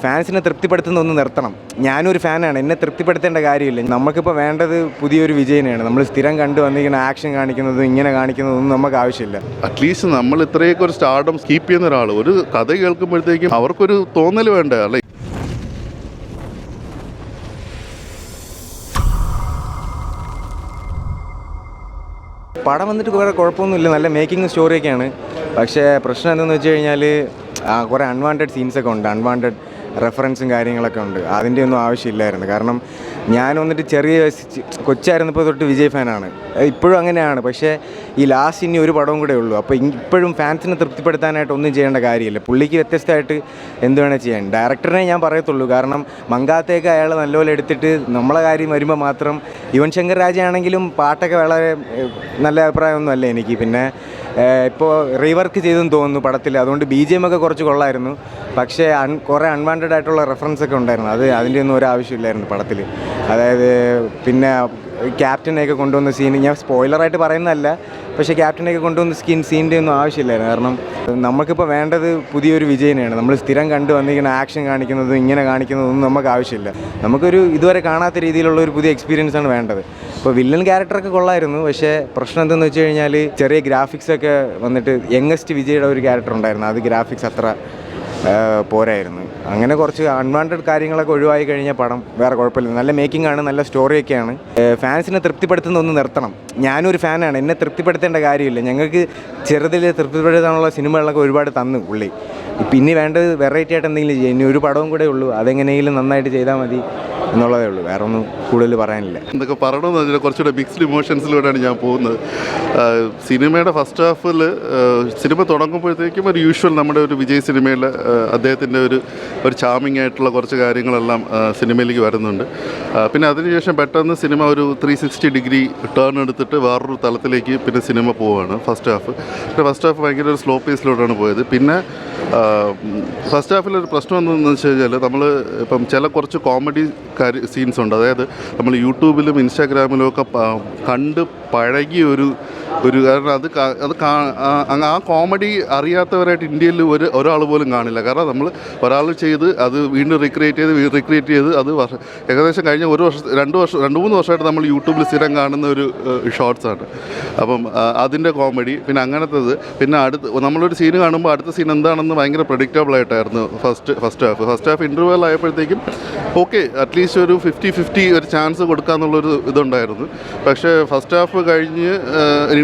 ഫാൻസിനെ തൃപ്തിപ്പെടുത്തുന്ന ഒന്ന് നിർത്തണം. ഞാനൊരു ഫാനാണ്, എന്നെ തൃപ്തിപ്പെടുത്തേണ്ട കാര്യമില്ല. നമുക്കിപ്പോൾ വേണ്ടത് പുതിയൊരു വിജയനെയാണ്. നമ്മൾ സ്ഥിരം കണ്ടു വന്നിരിക്കുന്ന ആക്ഷൻ കാണിക്കുന്നതും ഇങ്ങനെ കാണിക്കുന്നതൊന്നും നമുക്ക് ആവശ്യമില്ല. അറ്റ്ലീസ്റ്റ് നമ്മൾ ഇത്രയൊക്കെ ഒരു സ്റ്റാർഡം കീപ്പ് ചെയ്യുന്ന ഒരാൾ ഒരു കഥ കേൾക്കുമ്പോഴത്തേക്കും അവർക്കൊരു തോന്നൽ വേണ്ടേ? അല്ലെ, പടം വന്നിട്ട് കുറേ കുഴപ്പമൊന്നുമില്ല, നല്ല മേക്കിംഗ് സ്റ്റോറിയൊക്കെയാണ്. പക്ഷേ പ്രശ്നം എന്താണെന്ന് വെച്ച് കഴിഞ്ഞാൽ കുറേ അൺവാണ്ടഡ് സീൻസൊക്കെ ഉണ്ട്, അൺവാണ്ടഡ് റെഫറൻസും കാര്യങ്ങളൊക്കെ ഉണ്ട്. അതിൻ്റെ ഒന്നും ആവശ്യമില്ലായിരുന്നു. കാരണം ഞാൻ വന്നിട്ട് ചെറിയ കൊച്ചായിരുന്നപ്പോൾ തൊട്ട് വിജയ് ഫാനാണ്, ഇപ്പോഴും അങ്ങനെയാണ്. പക്ഷേ ഈ ലാസ്റ്റ് ഇനി ഒരു പടവും കൂടെ ഉള്ളൂ. അപ്പോൾ ഇപ്പോഴും ഫാൻസിനെ തൃപ്തിപ്പെടുത്താനായിട്ട് ഒന്നും ചെയ്യേണ്ട കാര്യമില്ല. പുള്ളിക്ക് വ്യത്യസ്തമായിട്ട് എന്ത് വേണേൽ ചെയ്യാൻ. ഡയറക്ടറിനെ ഞാൻ പറയത്തുള്ളൂ. കാരണം മങ്കാത്തേക്ക് അയാൾ നല്ലപോലെ എടുത്തിട്ട് നമ്മളെ കാര്യം വരുമ്പോൾ മാത്രം യുവൻ ശങ്കർ രാജ ആണെങ്കിലും പാട്ടൊക്കെ വളരെ നല്ല അഭിപ്രായമൊന്നും അല്ല എനിക്ക്. പിന്നെ ഇപ്പോൾ റീവർക്ക് ചെയ്തെന്ന് തോന്നുന്നു പടത്തിൽ, അതുകൊണ്ട് BGM ഒക്കെ കുറച്ച് കൊള്ളായിരുന്നു. പക്ഷേ കുറേ അൺവാണ്ടഡ് ആയിട്ടുള്ള റെഫറൻസ് ഒക്കെ ഉണ്ടായിരുന്നു. അതിൻ്റെ ഒന്നും ഒരു ആവശ്യമില്ലായിരുന്നു പടത്തിൽ. അതായത് പിന്നെ ക്യാപ്റ്റനെയൊക്കെ കൊണ്ടുവന്ന സീൻ ഞാൻ സ്പോയിലറായിട്ട് പറയുന്നതല്ല, പക്ഷേ ക്യാപ്റ്റനെയൊക്കെ കൊണ്ടുവന്ന സീനിൻ്റെ ഒന്നും ആവശ്യമില്ലായിരുന്നു. കാരണം നമുക്കിപ്പോൾ വേണ്ടത് പുതിയൊരു വിജയനെയാണ്. നമ്മൾ സ്ഥിരം കണ്ടു വന്നിരിക്കുന്ന ആക്ഷൻ കാണിക്കുന്നതും ഇങ്ങനെ കാണിക്കുന്നതൊന്നും നമുക്ക് ആവശ്യമില്ല. നമുക്കൊരു ഇതുവരെ കാണാത്ത രീതിയിലുള്ള ഒരു പുതിയ എക്സ്പീരിയൻസ് ആണ് വേണ്ടത്. ഇപ്പോൾ വില്ലൻ ക്യാരക്ടറൊക്കെ കൊള്ളായിരുന്നു. പക്ഷേ പ്രശ്നം എന്തെന്ന് വെച്ച് കഴിഞ്ഞാൽ ചെറിയ ഗ്രാഫിക്സൊക്കെ വന്നിട്ട് യങ്ങസ്റ്റ് വിജയുടെ ഒരു ക്യാരക്ടർ ഉണ്ടായിരുന്നു, അത് ഗ്രാഫിക്സ് അത്ര പോരായിരുന്നു. അങ്ങനെ കുറച്ച് അൺവാണ്ടഡ് കാര്യങ്ങളൊക്കെ ഒഴിവായി കഴിഞ്ഞാൽ പടം വേറെ കുഴപ്പമില്ല. നല്ല മേക്കിംഗ് ആണ്, നല്ല സ്റ്റോറിയൊക്കെയാണ്. ഫാൻസിനെ തൃപ്തിപ്പെടുത്തുന്ന ഒന്ന് നിർത്തണം. ഞാനൊരു ഫാനാണ്, എന്നെ തൃപ്തിപ്പെടുത്തേണ്ട കാര്യമില്ല. ഞങ്ങൾക്ക് ചെറുതിൽ തൃപ്തിപ്പെടുത്താനുള്ള സിനിമകളൊക്കെ ഒരുപാട് തന്നു പുള്ളി. പിന്നെ വേണ്ടത് വെറൈറ്റി ആയിട്ട് എന്തെങ്കിലും ചെയ്യും. ഇനി ഒരു പടവും കൂടെ ഉള്ളൂ, അതെങ്ങനെയെങ്കിലും നന്നായിട്ട് ചെയ്താൽ മതി എന്നുള്ളതേ ഉള്ളൂ. വേറെ ഒന്നും കൂടുതൽ പറയാനില്ല. എന്തൊക്കെ പറയണമെന്ന് വെച്ചാൽ കുറച്ചുകൂടെ മിക്സ്ഡ് ഇമോഷൻസിലൂടെയാണ് ഞാൻ പോകുന്നത്. സിനിമയുടെ ഫസ്റ്റ് ഹാഫിൽ സിനിമ തുടങ്ങുമ്പോഴത്തേക്കും ഒരു യൂഷ്വൽ നമ്മുടെ ഒരു വിജയ് സിനിമയിൽ അദ്ദേഹത്തിൻ്റെ ഒരു ചാമിങ് ആയിട്ടുള്ള കുറച്ച് കാര്യങ്ങളെല്ലാം സിനിമയിലേക്ക് വരുന്നുണ്ട്. പിന്നെ അതിനുശേഷം പെട്ടെന്ന് സിനിമ ഒരു 360 ഡിഗ്രി ടേൺ എടുത്തിട്ട് വേറൊരു തലത്തിലേക്ക് പിന്നെ സിനിമ പോവുകയാണ് ഫസ്റ്റ് ഹാഫ്. പിന്നെ ഫസ്റ്റ് ഹാഫ് ഭയങ്കര ഒരു സ്ലോ പേസിലൂടെയാണ് പോയത്. പിന്നെ ഫസ്റ്റ് ഹാഫിലൊരു പ്രശ്നം എന്താണെന്ന് വെച്ച് കഴിഞ്ഞാൽ നമ്മൾ ഇപ്പം ചില കുറച്ച് കോമഡി സീൻസ് ഉണ്ട്. അതായത് നമ്മൾ യൂട്യൂബിലും ഇൻസ്റ്റാഗ്രാമിലും ഒക്കെ കണ്ട് പഴകിയ ഒരു കാരണം ആ കോമഡി അറിയാത്തവരായിട്ട് ഇന്ത്യയിൽ ഒരാൾ പോലും കാണില്ല. കാരണം നമ്മൾ ഒരാൾ ചെയ്ത് അത് വീണ്ടും റീക്രിയേറ്റ് ചെയ്ത് അത് ഏകദേശം കഴിഞ്ഞ 2-3 വർഷമായിട്ട് നമ്മൾ യൂട്യൂബിൽ സ്ഥിരം കാണുന്ന ഒരു ഷോർട്സാണ്. അപ്പം അതിൻ്റെ കോമഡി പിന്നെ അങ്ങനത്തേത്. പിന്നെ നമ്മളൊരു സീൻ കാണുമ്പോൾ അടുത്ത സീൻ എന്താണെന്ന് ഭയങ്കര പ്രഡിക്റ്റബിൾ ആയിട്ടായിരുന്നു ഫസ്റ്റ് ഹാഫ് ഇൻ്റർവെൽ ആയപ്പോഴത്തേക്കും ഓക്കെ അറ്റ്ലീസ്റ്റ് ഒരു 50-50 ഒരു ചാൻസ് കൊടുക്കാമെന്നുള്ളൊരു ഇതുണ്ടായിരുന്നു. പക്ഷേ ഫസ്റ്റ് ഹാഫ് കഴിഞ്ഞ്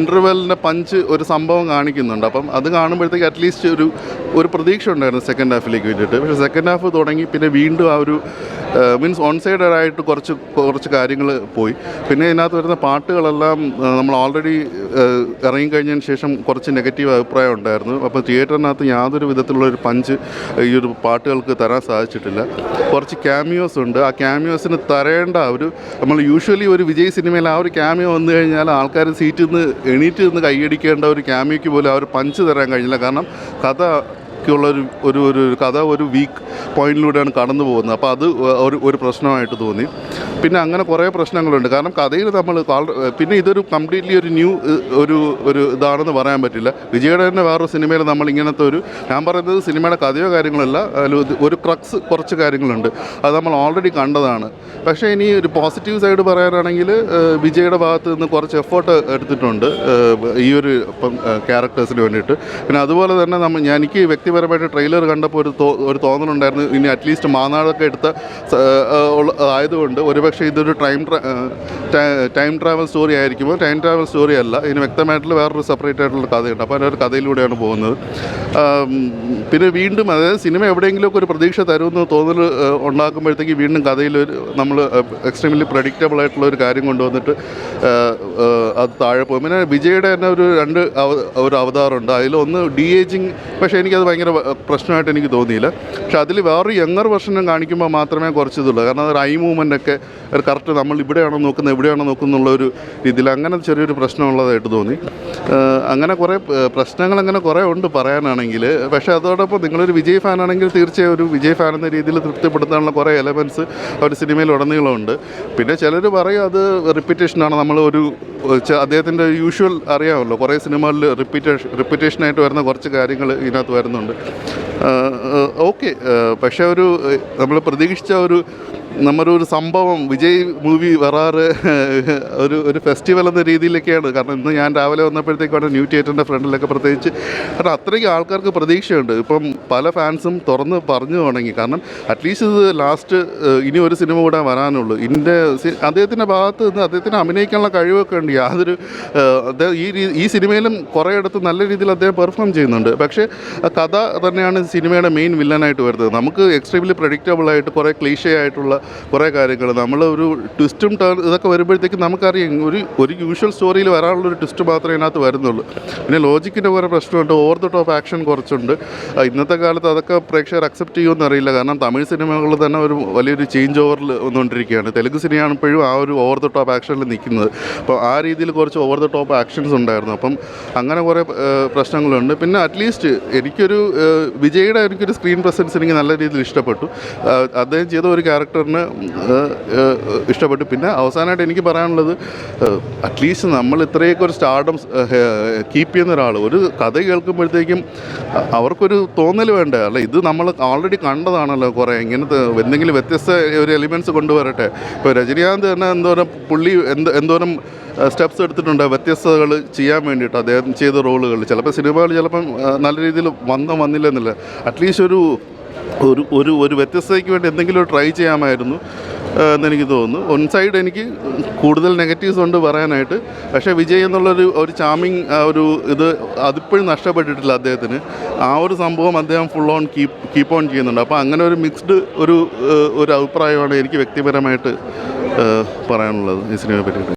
ഇൻ്റർവെല്ലിൻ്റെ പഞ്ച് ഒരു സംഭവം കാണിക്കുന്നുണ്ട്. അപ്പം അത് കാണുമ്പോഴത്തേക്ക് അറ്റ്ലീസ്റ്റ് ഒരു പ്രതീക്ഷ ഉണ്ടായിരുന്നു സെക്കൻഡ് ഹാഫിലേക്ക് വേണ്ടിയിട്ട്. പക്ഷേ സെക്കൻഡ് ഹാഫ് തുടങ്ങി പിന്നെ വീണ്ടും ആ ഒരു മീൻസ് ഓൺ സൈഡായിട്ട് കുറച്ച് കാര്യങ്ങൾ പോയി. പിന്നെ ഇതിനകത്ത് വരുന്ന പാട്ടുകളെല്ലാം നമ്മൾ ഓൾറെഡി ഇറങ്ങിക്കഴിഞ്ഞതിന് ശേഷം കുറച്ച് നെഗറ്റീവ് അഭിപ്രായം ഉണ്ടായിരുന്നു. അപ്പോൾ തിയേറ്ററിനകത്ത് യാതൊരു വിധത്തിലുള്ളൊരു പഞ്ച് ഈ ഒരു പാട്ടുകൾക്ക് തരാൻ സാധിച്ചിട്ടില്ല. കുറച്ച് ക്യാമിയോസ് ഉണ്ട്. ആ ക്യാമിയോസിന് തരേണ്ട നമ്മൾ യൂഷ്വലി ഒരു വിജയ് സിനിമയിൽ ആ ഒരു ക്യാമിയോ വന്നു കഴിഞ്ഞാൽ ആൾക്കാർ സീറ്റിൽ നിന്ന് എണീറ്റ് നിന്ന് കൈയടിക്കേണ്ട ഒരു ക്യാമിയോയ്ക്ക് പോലും ആ ഒരു പഞ്ച് തരാൻ കഴിഞ്ഞില്ല. കാരണം ഒരു കഥ ഒരു വീക്ക് പോയിന്റിലൂടെയാണ് കടന്നു പോകുന്നത്. അപ്പോൾ അത് ഒരു പ്രശ്നമായിട്ട് തോന്നി. പിന്നെ അങ്ങനെ കുറേ പ്രശ്നങ്ങളുണ്ട്. കാരണം കഥയിൽ നമ്മൾ പിന്നെ ഇതൊരു കംപ്ലീറ്റ്ലി ഒരു ന്യൂ ഒരു ഇതാണെന്ന് പറയാൻ പറ്റില്ല. വിജയുടെ തന്നെ വേറൊരു സിനിമയിൽ നമ്മൾ ഇങ്ങനത്തെ ഞാൻ പറയുന്നത് സിനിമയുടെ കഥയോ കാര്യങ്ങളല്ല, ഒരു ക്രക്സ് കുറച്ച് കാര്യങ്ങളുണ്ട്. അത് നമ്മൾ ഓൾറെഡി കണ്ടതാണ്. പക്ഷേ ഇനി ഒരു പോസിറ്റീവ് സൈഡ് പറയാനാണെങ്കിൽ വിജയുടെ ഭാഗത്ത് നിന്ന് കുറച്ച് എഫേർട്ട് എടുത്തിട്ടുണ്ട് ഈ ഒരു ക്യാരക്ടേഴ്സിന് വേണ്ടിയിട്ട്. പിന്നെ അതുപോലെ തന്നെ എനിക്ക് വ്യക്തിപരമായിട്ട് ട്രെയിലർ കണ്ടപ്പോൾ ഒരു തോന്നലുണ്ടായിരുന്നു ഇനി അറ്റ്ലീസ്റ്റ് മാനാടൊക്കെ എടുത്ത ആയതുകൊണ്ട് ഒരുപക്ഷെ ഇതൊരു ടൈം ട്രാവൽ സ്റ്റോറി ആയിരിക്കുമ്പോൾ ടൈം ട്രാവൽ സ്റ്റോറി അല്ല, ഇതിന് വ്യക്തമായിട്ടുള്ള വേറൊരു സെപ്പറേറ്റ് ആയിട്ടുള്ള കഥയുണ്ട്. അപ്പോൾ അതിൻ്റെ ഒരു കഥയിലൂടെയാണ് പോകുന്നത്. പിന്നെ വീണ്ടും അതായത് സിനിമ എവിടെയെങ്കിലുമൊക്കെ ഒരു പ്രതീക്ഷ തരുമെന്ന് തോന്നൽ ഉണ്ടാക്കുമ്പോഴത്തേക്ക് വീണ്ടും കഥയിൽ നമ്മൾ എക്സ്ട്രീംലി പ്രഡിക്റ്റബിൾ ആയിട്ടുള്ള ഒരു കാര്യം കൊണ്ടുവന്നിട്ട് അത് താഴെ പോകും. പിന്നെ വിജയുടെ തന്നെ ഒരു അവതാരമുണ്ട്. അതിലൊന്ന് DAging, പക്ഷേ എനിക്കത് ഭയങ്കര പ്രശ്നമായിട്ട് എനിക്ക് തോന്നിയില്ല. പക്ഷെ അതിൽ വേറൊരു യങ്ങർ വെർഷനും കാണിക്കുമ്പോൾ മാത്രമേ കുറച്ച് ഇതുള്ളൂ. കാരണം അത് ഐ മൂവ്മെൻ്റൊക്കെ ഒരു കറക്റ്റ് നമ്മൾ എവിടെയാണോ നോക്കുന്ന ഒരു രീതിയിൽ അങ്ങനെ ചെറിയൊരു പ്രശ്നമുള്ളതായിട്ട് തോന്നി. അങ്ങനെ കുറേ പ്രശ്നങ്ങൾ അങ്ങനെ കുറേ ഉണ്ട് പറയാനാണെങ്കിൽ. പക്ഷേ അതോടൊപ്പം നിങ്ങളൊരു വിജയ് ഫാനാണെങ്കിൽ തീർച്ചയായും ഒരു വിജയ് ഫാൻ എന്ന രീതിയിൽ തൃപ്തിപ്പെടുത്താനുള്ള കുറേ എലമെൻറ്റ്സ് ഒരു സിനിമയിൽ ഉടനീളമുണ്ട്. പിന്നെ ചിലർ പറയും അത് റിപ്പീറ്റേഷനാണ്. അദ്ദേഹത്തിൻ്റെ യൂഷ്വൽ അറിയാമല്ലോ, കുറേ സിനിമകളിൽ റിപ്പീറ്റേഷനായിട്ട് വരുന്ന കുറച്ച് കാര്യങ്ങൾ ഇതിനകത്ത് വരുന്നുണ്ട്. ചെയ്തിട്ടുണ്ട്. ഓക്കെ, പക്ഷേ നമ്മൾ പ്രതീക്ഷിച്ച ഒരു സംഭവം വിജയ് മൂവി വരാറ് ഒരു ഫെസ്റ്റിവൽ എന്ന രീതിയിലൊക്കെയാണ്. കാരണം ഇന്ന് ഞാൻ രാവിലെ വന്നപ്പോഴത്തേക്കാണ് ന്യൂ തിയേറ്ററിൻ്റെ ഫ്രണ്ടിലൊക്കെ പ്രത്യേകിച്ച്, കാരണം അത്രയ്ക്ക് ആൾക്കാർക്ക് പ്രതീക്ഷയുണ്ട്. ഇപ്പം പല ഫാൻസും തുറന്ന് പറഞ്ഞു തുടങ്ങി. കാരണം അറ്റ്ലീസ്റ്റ് ഇത് ലാസ്റ്റ് ഇനി ഒരു സിനിമ കൂടെ വരാനുള്ളൂ. അദ്ദേഹത്തിൻ്റെ ഭാഗത്ത് നിന്ന് അദ്ദേഹത്തിന് അഭിനയിക്കാനുള്ള കഴിവൊക്കെ ഉണ്ട്. ഈ സിനിമയിലും കുറേയിടത്ത് നല്ല രീതിയിൽ അദ്ദേഹം പെർഫോം ചെയ്യുന്നുണ്ട്. പക്ഷേ കഥ തന്നെയാണ് സിനിമയുടെ മെയിൻ വില്ലനായിട്ട് വരുന്നത്. നമുക്ക് എക്സ്ട്രീംലി പ്രഡിക്റ്റബിളായിട്ട് കുറേ ക്ലീഷേ ആയിട്ടുള്ള കുറേ കാര്യങ്ങൾ, നമ്മൾ ഒരു ട്വിസ്റ്റും ഇതൊക്കെ വരുമ്പോഴത്തേക്കും നമുക്കറിയാം ഒരു യൂഷ്വൽ സ്റ്റോറിയിൽ വരാനുള്ളൊരു ട്വിസ്റ്റ് മാത്രമേ ഇതിനകത്ത് വരുന്നുള്ളൂ. പിന്നെ ലോജിക്കിൻ്റെ കുറേ പ്രശ്നമുണ്ട്, ഓവർ ദ ടോപ്പ് ആക്ഷൻ കുറച്ചുണ്ട്. ഇന്നത്തെ കാലത്ത് അതൊക്കെ പ്രേക്ഷകർ അക്സെപ്റ്റ് ചെയ്യുമെന്ന് അറിയില്ല. കാരണം തമിഴ് സിനിമകളിൽ തന്നെ ഒരു വലിയൊരു ചേഞ്ച് ഓവറിൽ വന്നുകൊണ്ടിരിക്കുകയാണ്. തെലുങ്ക് സിനിമയാണ് ഇപ്പോഴും ആ ഒരു ഓവർ ദ ടോപ്പ് ആക്ഷനിൽ നിൽക്കുന്നത്. അപ്പോൾ ആ രീതിയിൽ കുറച്ച് ഓവർ ദ ടോപ്പ് ആക്ഷൻസ് ഉണ്ടായിരുന്നു. അപ്പം അങ്ങനെ കുറേ പ്രശ്നങ്ങളുണ്ട്. പിന്നെ അറ്റ്ലീസ്റ്റ് വിജയുടെ എനിക്കൊരു സ്ക്രീൻ പ്രസൻസ് എനിക്ക് നല്ല രീതിയിൽ ഇഷ്ടപ്പെട്ടു. അദ്ദേഹം ചെയ്ത ഒരു ക്യാരക്ടറിന് ഇഷ്ടപ്പെട്ടു. പിന്നെ അവസാനമായിട്ട് എനിക്ക് പറയാനുള്ളത്, അറ്റ്ലീസ്റ്റ് നമ്മൾ ഇത്രയൊക്കെ ഒരു സ്റ്റാർഡം കീപ്പ് ചെയ്യുന്ന ഒരാൾ ഒരു കഥ കേൾക്കുമ്പോഴത്തേക്കും അവർക്കൊരു തോന്നൽ വേണ്ടേ? അല്ല, ഇത് നമ്മൾ ഓൾറെഡി കണ്ടതാണല്ലോ കുറേ, ഇങ്ങനത്തെ എന്തെങ്കിലും വ്യത്യസ്ത ഒരു എലിമെൻറ്റ്സ് കൊണ്ടുവരട്ടെ. ഇപ്പോൾ രജനീകാന്ത് തന്നെ എന്തോരം സ്റ്റെപ്സ് എടുത്തിട്ടുണ്ട് വ്യത്യസ്തതകൾ ചെയ്യാൻ വേണ്ടിയിട്ട് അദ്ദേഹം ചെയ്ത റോളുകൾ. ചിലപ്പോൾ സിനിമകൾ നല്ല രീതിയിൽ വന്നില്ലെന്നില്ല. അറ്റ്ലീസ്റ്റ് ഒരു വ്യത്യസ്തതയ്ക്ക് വേണ്ടി എന്തെങ്കിലും ട്രൈ ചെയ്യാമായിരുന്നു എന്നെനിക്ക് തോന്നുന്നു. ഒൺ സൈഡ് എനിക്ക് കൂടുതൽ നെഗറ്റീവ്സ് ഉണ്ട് പറയാനായിട്ട്. പക്ഷേ വിജയ് എന്നുള്ളൊരു ചാമിങ് അതിപ്പോഴും നഷ്ടപ്പെട്ടിട്ടില്ല അദ്ദേഹത്തിന്. ആ ഒരു സംഭവം അദ്ദേഹം ഫുൾ ഓൺ കീപ്പ് ഓൺ ചെയ്യുന്നുണ്ട്. അപ്പോൾ അങ്ങനെ ഒരു മിക്സ്ഡ് ഒരു അഭിപ്രായമാണ് എനിക്ക് വ്യക്തിപരമായിട്ട് പറയാനുള്ളത് ഈ സിനിമയെ പറ്റിയിട്ട്.